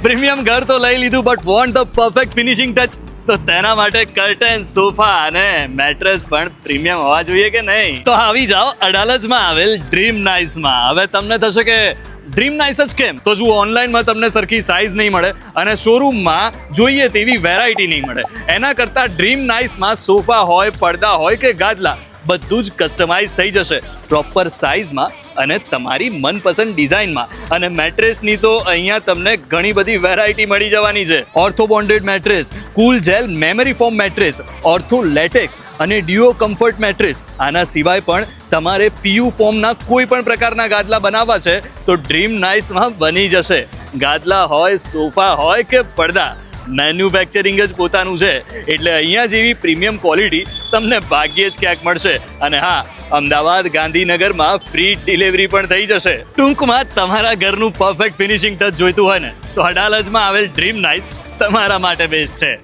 Premium ઘર તો લઈ લીધું, but want the perfect finishing touch, તો તેના માટે કર્ટન, સોફા અને મેટ્રેસ પણ પ્રીમિયમ હોવા જોઈએ કે નહીં? તો આવી જાઓ અડાલજમાં આવેલ ડ્રીમ નાઇસમાં. હવે તમને થશે કે ડ્રીમ નાઇસ જ કેમ? તો જુઓ, ઓનલાઈનમાં તમને સરખી સાઇઝ નહીં મળે અને શોરૂમમાં જોઈએ તેવી વેરાયટી નહીં મળે. એના કરતાં ડ્રીમ નાઇસમાં સોફા હોય, પડદા હોય કે ગાદલા, બધું જ કસ્ટમાઇઝ થઈ જશે પ્રોપર સાઇઝમાં અને તમારી મનપસંદ ડિઝાઇનમાં. અને મેટ્રેસની તો અહીંયા તમને ઘણી બધી વેરાયટી મળી જવાની છે. Ortho bonded mattress, cool gel memory foam mattress, ortho latex અને ડ્યુઓ કમ્ફર્ટ મેટ્રેસ. આના સિવાય પણ તમારે પીયુ ફોમના કોઈ પણ પ્રકારના ગાદલા બનાવવા છે તો ડ્રીમ નાઇસમાં બની જશે. ગાદલા હોય, સોફા હોય કે પડદા, મેન્યુફેક્ચરિંગ જ પોતાનું છે. એટલે અહીંયા જેવી પ્રીમિયમ ક્વોલિટી તમને ભાગ્યે જ ક્યાંક મળશે. અને હા, અમદાવાદ, ગાંધીનગરમાં ફ્રી ડિલિવરી પણ થઈ જશે. ટૂંકમાં તમારા ઘરનું પરફેક્ટ ફિનિશિંગ ટચ જોઈતું હોય ને, તો અડાલજમાં આવેલ ડ્રીમ નાઇસ તમારા માટે બેસ્ટ છે.